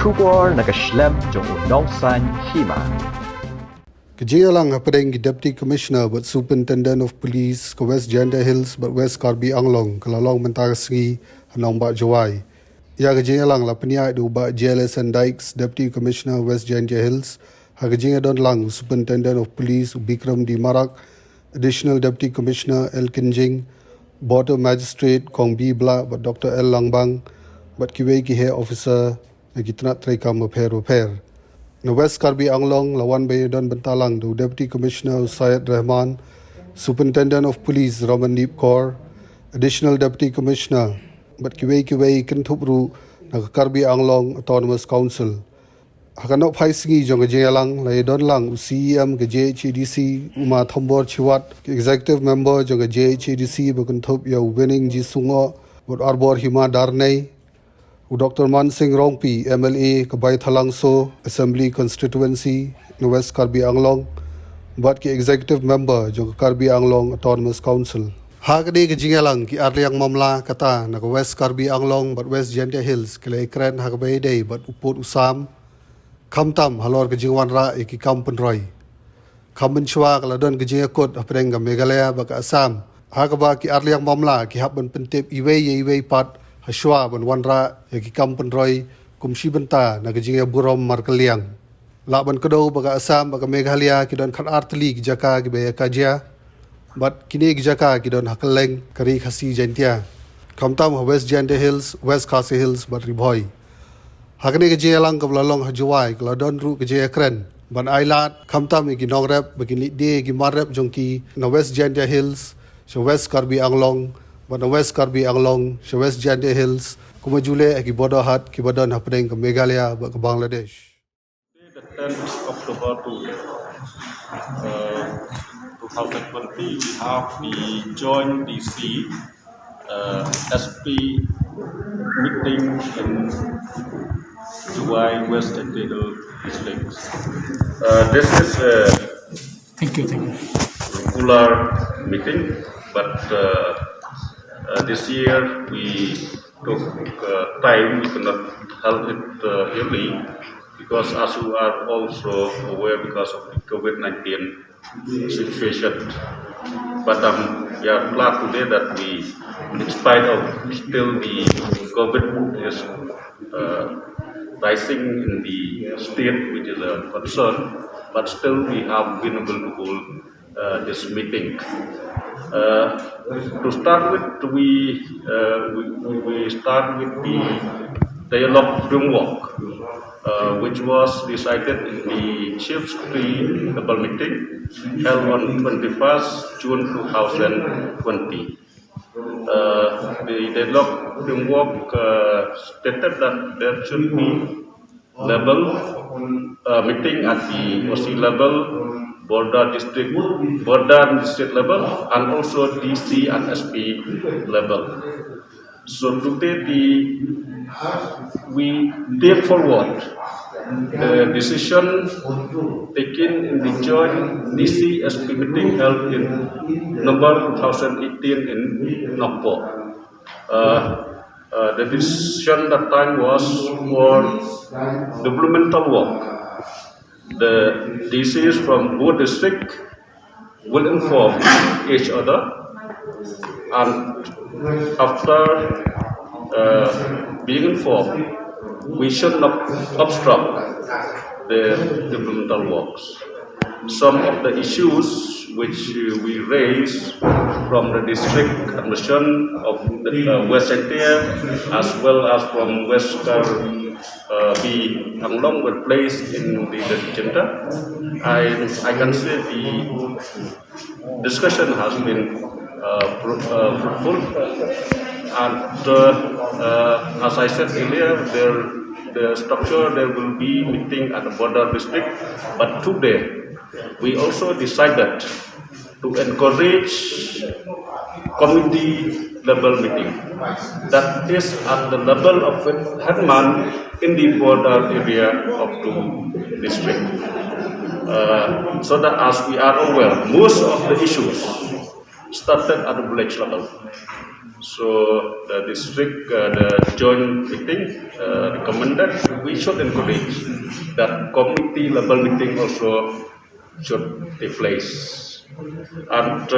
Kubor nakaslem jong unongsan Hima. Kejingalang hapadeng Deputy Commissioner but Superintendent of Police ke West Jaiñtia Hills but West Karbi Anglong kelalong mentara sengi hanong bak Jowai. Ia kejingalang la peniak du bak JLS and Dykes Deputy Commissioner West Jaiñtia Hills. Ha kejingadon lang Superintendent of Police Bikram di Marak, Additional Deputy Commissioner Ïakynduh, Border Magistrate Kong B Bla but Dr. L Langbang but kiwei ki Hair Officer na kitnat trekam repair. Na West Karbi Anglong lawan bayadon bentalang du Deputy Commissioner Syed Rahman, Superintendent of Police Ramandeep Kaur, Additional Deputy Commissioner but kiwei kentupru na Karbi Anglong Autonomous Council. Hakanok phai singi jong jelang layadon lang CEM ke JHDC uma thombor chiwat Executive Member jong JHDC bukentup ya winning ji sungo but arbor Hima darnei Dr. Man Singh Rongpi, MLA Kabai Thalangso, Assembly Constituency, in West Karbi Anglong, but ki Executive Member jong Karbi Anglong Autonomous Council. Hagde ke jingalang ki arliang mamla kata na West Karbi Anglong but West Jaiñtia Hills kele ekran hagbai day but upot usam, kamtam halor ke jingwan ra ki kampen roy. Kampen chwa kaladon ke jingakot apreng ke Meghalaya baka Assam. Hagaba ki arliang mamla ki habban pentip iwei pat Hashwa ban wanra ki kampen roy kumshi benta na kejinga burom markaliang. Laban kedo baga Assam baga Meghalaya ki don khat artli ki jaka ki baya kajia. But kini ki jaka ki don hakaleng kari khasi Jaiñtia. Kamtam West Jaiñtia Hills, West Khasi Hills but riboy. Hakne ke jelang ke lalong Jowai ke ladon ru ke je kren. Ban ailat kamtam ki nongrep bagin lidde ki marep jongki na West Jaiñtia Hills, so West Karbi Anglong but the West Karbi Anglong, the West Jaiñtia Hills, kumajule ki border hat ki badan hapdeng ke Meghalaya ke Bangladesh. The 10th October 2020, we have the joint DC SP meeting in Jowai, West Jaiñtia districts. This is a Thank you. regular meeting, but this year we took time, we cannot help it early because as you are also aware because of the COVID-19 situation. But we are glad today that we, in spite of still the COVID is rising in the state, which is a concern, but still we have been able to hold this meeting. To start with, we start with the dialogue framework, which was decided in the Chief Secretary double meeting held on 21st June 2020. The dialogue framework stated that there should be level meeting at the OC level, border district level, and also DC and SP level. So today we take forward the decision taken in the joint DC SP meeting held in November 2018 in Nagpur. The decision that time was for developmental work. The DCs from both districts will inform each other, and after being informed, we should not obstruct the developmental works. Some of the issues which we raised from the district admission of the West Jaiñtia as well as from West Karbi Anglong were placed in the agenda. I can say the discussion has been fruitful, and as I said earlier, the structure there will be meeting at the border district, but today we also decided to encourage community level meeting, that is at the level of headman in the border area of the district. So that as we are aware, most of the issues started at the village level. So the district, the joint meeting recommended we should encourage that committee level meeting also should take place. And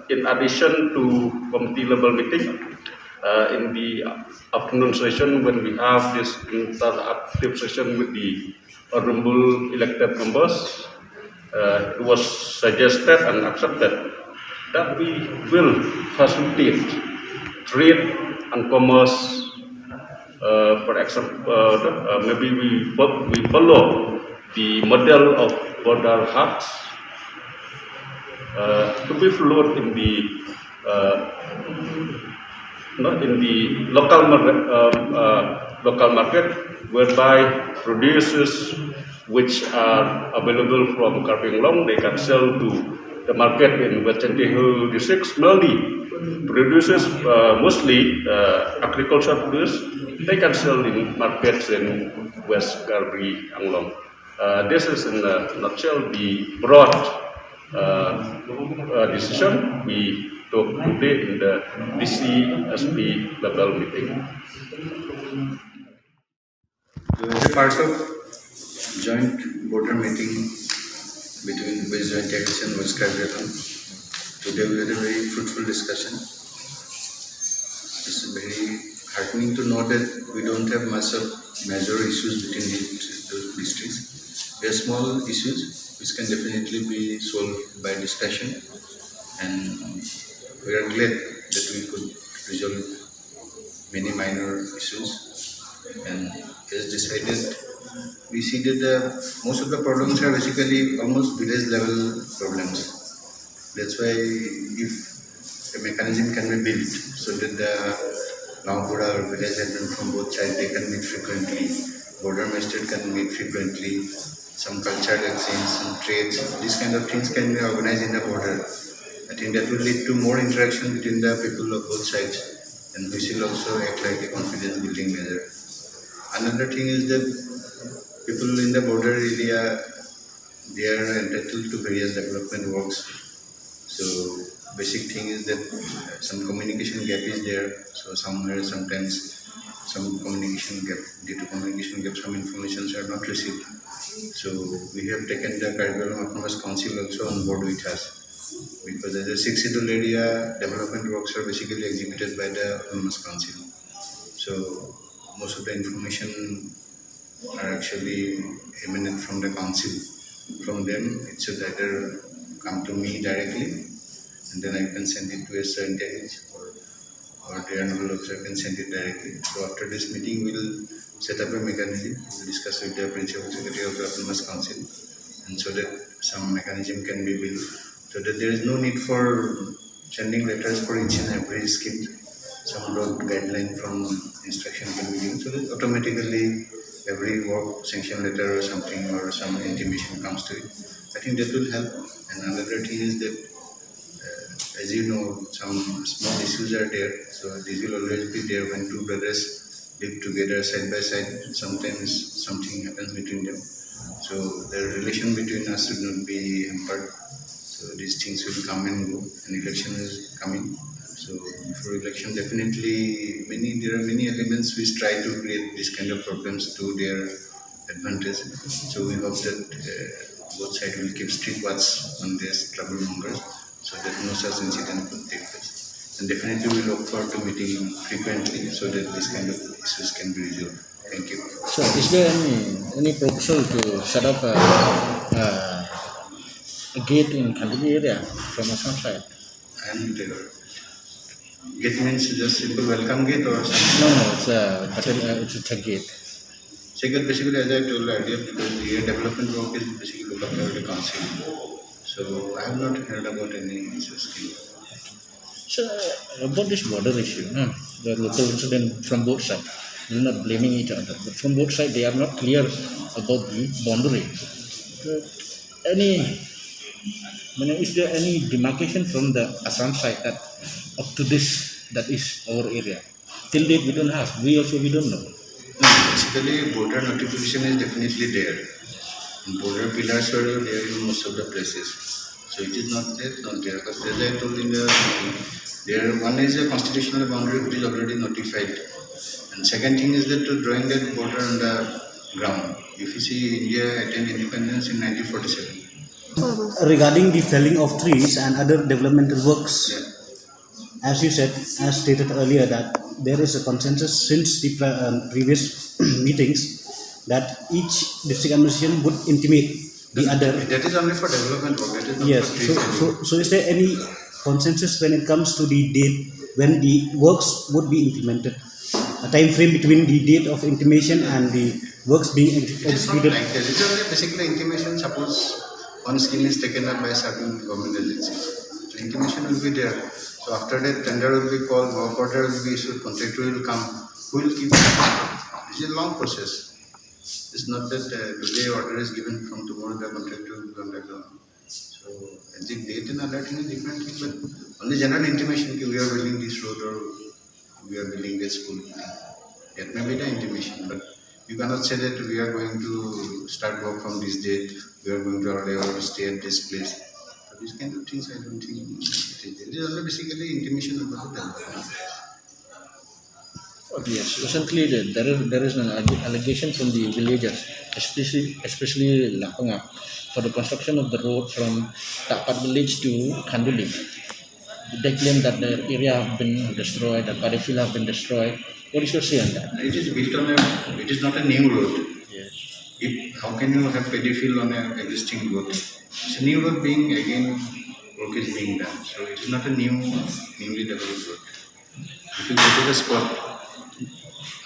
in addition to committee level meeting, in the afternoon session when we have this interactive session with the honorable elected members, it was suggested and accepted that we will facilitate trade and commerce. For example, maybe we follow the model of border huts to be followed in the local market, whereby producers which are available from Karbi Anglong, they can sell to the market in Ïakynduh district. Similarly, producers, mostly agriculture producers, they can sell in markets in West Karbi Anglong. This is in a nutshell the broad decision we took today in the DCSP level meeting. So as a part of joint border meeting between West Jaiñtia and West Karbi Anglong, today we had a very fruitful discussion. It's very heartening to know that we don't have much of major issues between those districts. There are small issues which can definitely be solved by discussion, and we are glad that we could resolve many minor issues. And as decided, we see that most of the problems are basically almost village level problems. That's why if a mechanism can be built so that the Navpura or village admin from both sides, they can meet frequently, border magistrate can meet frequently, some cultural exchange, some trades, these kind of things can be organized in the border. I think that will lead to more interaction between the people of both sides, and which will also act like a confidence building measure. Another thing is that people in the border area, they are entitled to various development works. So basic thing is that some communication gap is there. So somewhere sometimes some communication gap, due to communication gap, some informations are not received. So we have taken the Karbi Anglong Autonomous Council also on board with us, because as a 6 schedule area, development works are basically executed by the Autonomous Council. So most of the information are actually emanate from the council. From them, it should either come to me directly, and then I can send it to a Jaiñtia or the honorable officer can send it directly. So after this meeting, we'll set up a mechanism. We'll discuss with the principal secretary of the Autonomous Council, and so that some mechanism can be built, so that there is no need for sending letters for each and every scheme. Some broad guideline from instruction can be given, so that automatically every work sanction letter or something or some intimation comes to it. I think that will help. And another thing is that, as you know, some small issues are there. So these will always be there when two brothers live together side by side. Sometimes something happens between them. So the relation between us should not be hampered. So these things will come and go. An election is coming. So for election, definitely there are many elements which try to create this kind of problems to their advantage. So we hope that both sides will keep strict watch on these troublemongers, so that no such incident could take place. And definitely we look forward to meeting frequently so that this kind of issues can be resolved. Thank you. So is there any proposal to set up a gate in Karbi area from Assam side? And gate means just simple welcome gate or something? No, it's a check gate. Check gate basically, as I told earlier, because the development work is basically looked after by the council. So I have not heard about any scheme. So about this border issue, the local incident from both sides, we're not blaming each other, but from both sides they are not clear about the boundary. Is there any demarcation from the Assam side that up to this, that is our area? Till date we don't have, we don't know. Basically, border notification is definitely there. And border pillars are there in most of the places. So it is not there, not there. But as I told in the meeting, There, one is a constitutional boundary which is already notified, and second thing is that drawing that border on the ground. If you see, India attained independence in 1947. Regarding the felling of trees and other developmental works, Yeah. as you said, as stated earlier, that there is a consensus since the previous meetings that each district administration would intimate the other. That is only for development work. That is not Yes. for trees. So is there any consensus when it comes to the date when the works would be implemented? A time frame between the date of intimation and the works being It is not executed? like that. It is only basically intimation. Suppose one scheme is taken up by a certain government agency, so intimation will be there. So after that, tender will be called, work order will be issued, contractor will come. Who will keep it? This is a long process. It's not that today order is given, from tomorrow the contractor will come back on. So exit date and other thing is different thing, but only general intimation that we are building this road or we are building this school. That may be the intimation, but you cannot say that we are going to start work from this date, we are going to arrive or stay at this place. So these kind of things I don't think it is only basically intimation about the development. Yes, recently there is an allegation from the villagers, especially Lapanga, for the construction of the road from Tapat village to Kanduli. They claim that the area have been destroyed, the paddy field have been destroyed. What is your say on that? It is built on it is not a new road. Yes. How can you have paddy field on an existing road? It's a new road being again work is being done. So it is not a newly developed road. If you go to the spot,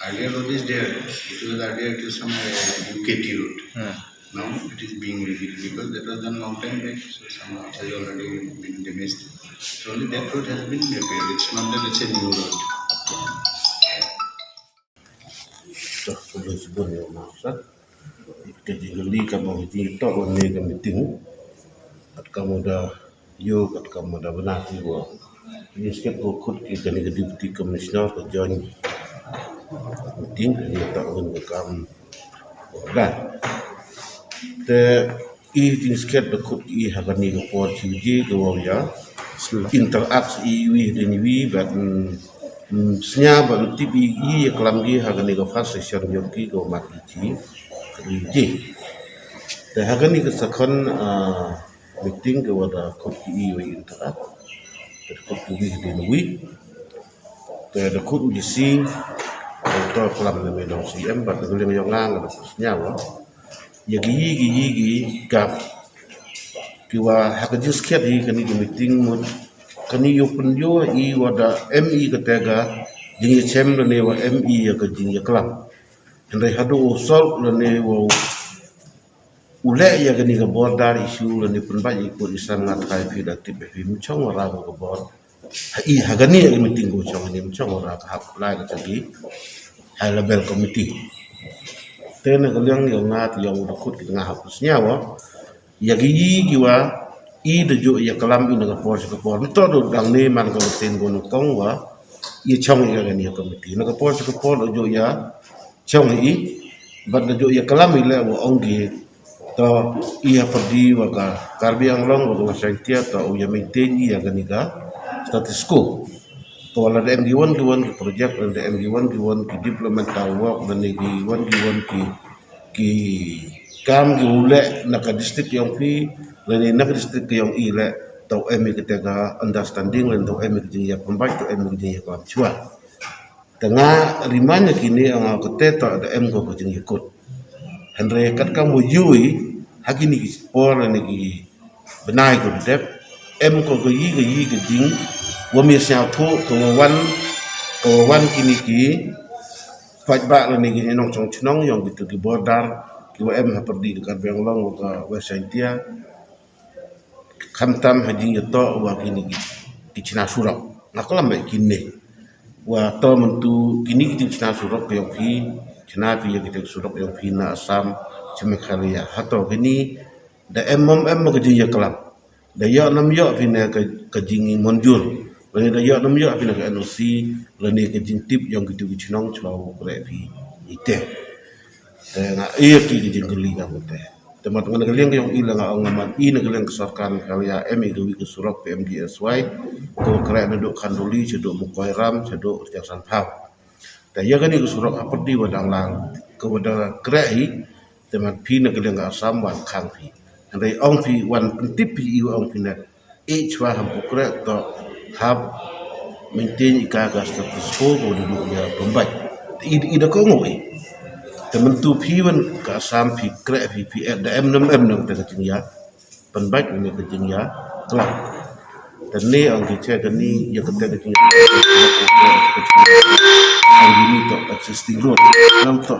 earlier road is there. It was earlier it was some UKT road. Now it is being rebuilt because that was done long time back. So some it has already been damaged. So only that road has been repaired. It's not that it's a new road. Tak boleh sebut yang maksud. Kita jeli kamu itu orang ni kami ting. Kat kamu dah yo, kat kamu dah benar juga. Ini sikit bukut kita ni deputy commissioner ke join meeting dia tak orang ke kamu. Dah. Te ini sikit bukut i hakan ni ke port CJ ke wawya. Interaksi iwi dan iwi bat senya ban tibi i kelam gi hagan ni ka fast session yoki ko mati ji te hagan ni ka sakon meeting ke wada ko i wi interak te ko wi din wi te da ko di si to kelam ni dong si em bat ngel yang ngang da senya wa ya gi gap kiwa hagan ji sket hi kan ni meeting mo kani yo punyo I wada ME kataga jingi chem ne wa ME ya ka jingi klam ndai hadu sol ne wa ule ya gani ka border issue ne pun ba I ko isan ngat kai fi da tip fi mchong ra ko bor I hagani ya meeting go chong ni mchong ra ka hap lai ka chagi high level committee tena ka lyang yo ngat yo da khut ki nga hap snya wa ya gi wa I de jo ya kalam I naga por mito do dang ne man ko sen go no kong wa I chong ya ni committee naga por jo ya chong I bat de jo ya kalam I le wa ongi to I perdi wa ka Karbi Anglong wa Jaiñtia to ya maintain I ya gani ka status quo to la de MD1 ki project and the MD1 ki developmental work dan ni ki kam gi ule na ka district yang fi lani nak district yang ile tau emi ketega understanding lan tau emi ke ya pembai tau emi ke ya kam chua tengah rimanya kini ang keteta ada em ko jing ikut andre kat kamu yui hakini ki por ni ki benai ko dep em ko yi ke jing wa mi sia tho ko wan kini ki faj ba ni ki nong chong chnong yang gitu ki border ki wa em ha perdi ke Karbi Anglong ka Jaiñtia kamtam haji to wa kini ki Cina surap nakolam ba kini wa to mentu kini ki Cina surap yang fi Cina fi ki surap yang fi na Assam Cemekhalia hato kini da em ke ji kelam da ya nam ya fi na ke jingi monjur Lani da ya nam ya fi na ke NOC lani ke jing tip yang gitu ki Cinong chwa ko re fi ite na iya ki jing geli ka bote teman-teman kalian yang ilang ang ngamat ina kalian kesorkan kalian gawi ke surap PMDSY ko kera duduk kanduli ceduk mukoiram ceduk jasan pau dan ya kan itu surap apa di wadang lang ke wadang kerai teman pina kalian asam wan kang pi andai ong pi wan pentip pi iu ong pina chwa ham kera to hab maintain ikaga status quo ko duduk ya pembai ida ko ngoi teman tu piwan ka sam pi kre pi da m6 ta Jaiñtia penbaik ni ke Jaiñtia kelak dan ni ang kita ni ya kata Jaiñtia ang ini to existing road nam to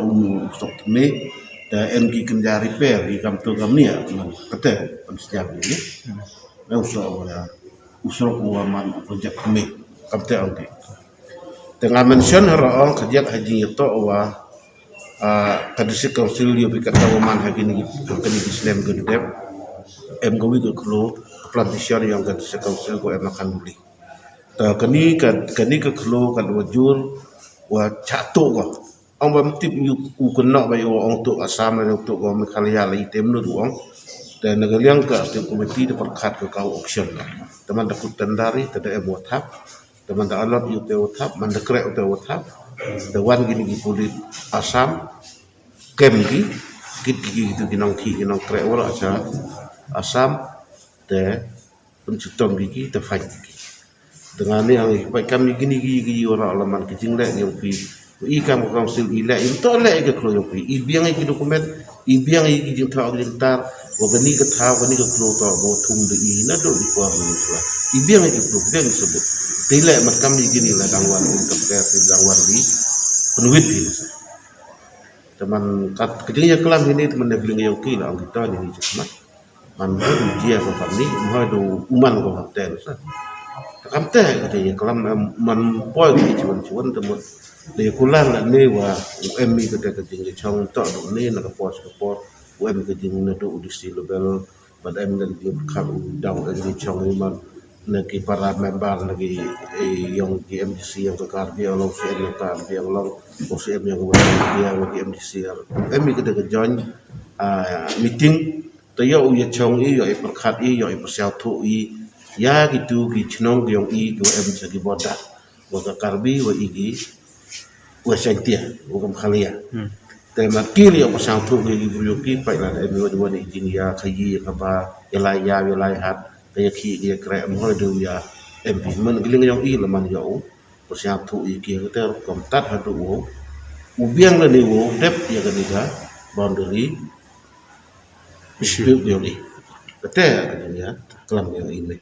stok ni da MG kenja repair di kam tu kam ni kata pensejak ni dan usro uaman projek ni kam te ang tengah mention orang kerja haji to wa kadisi council yo bikat tawaman hagini kini Islam gendep gawi ke klo plantation yang kadisi council ko makan duli ta kani ke klo kan wajur wa chato ko ang bamtip yu ku kena ba yo ong tu asam le tu ko mekhalia lai tem nu duang dan negaliang ka setiap komiti de perkat ke kau auction teman takut tendari tada watap teman da alot yu te watap man dekre te watap the one gini pulit asam kem kit gitu ginong kre wala aja asam te pencutom gigi te fai dengan ni ang ipai kami gini ora alaman kecing lek yang pi kam council ila into lek ke klo yang pi ibiang iki dokumen ibiang iki jing thau jing tar wa gani ke thau gani ke klo to bo thum de i na do di kwa ni twa ibiang iki klo ben sebut tile mat kami gini la dangwan untuk ke dangwan di penuit ini teman kecilnya kelam ini teman negeri yang kila ang kita ni cuma man dia ko kami mau do uman ko hotel sa kamte kecilnya kelam man poi ni cuma teman le kulan la ni wa UM kita kecilnya chong to do ni na pos UM kecilnya do udisi level pada dan dia kan dang ni chong ni man lagi para member lagi yang GMDC yang ke Karbi Anglong CM yang Karbi Anglong OCM yang dia lagi MDC kami kita ke join meeting tayo uya chong i yo perkhat i yo persiao thu i ya gitu gi chnong yang i ko em segi boda wa ke Karbi wa igi wa Jaiñtia wa kam khalia tema kili yo persiao thu gi bruyoki pai la em wa ni Jaiñtia khayi ka ba yalai hat kaya ki dia kira mohon do ya MP men giling yang i leman yo persiap tu i ki kita komtat hadu wo ubiang le ni wo dep ya kaniga boundary dispute yo ni kata katanya kelam yang ini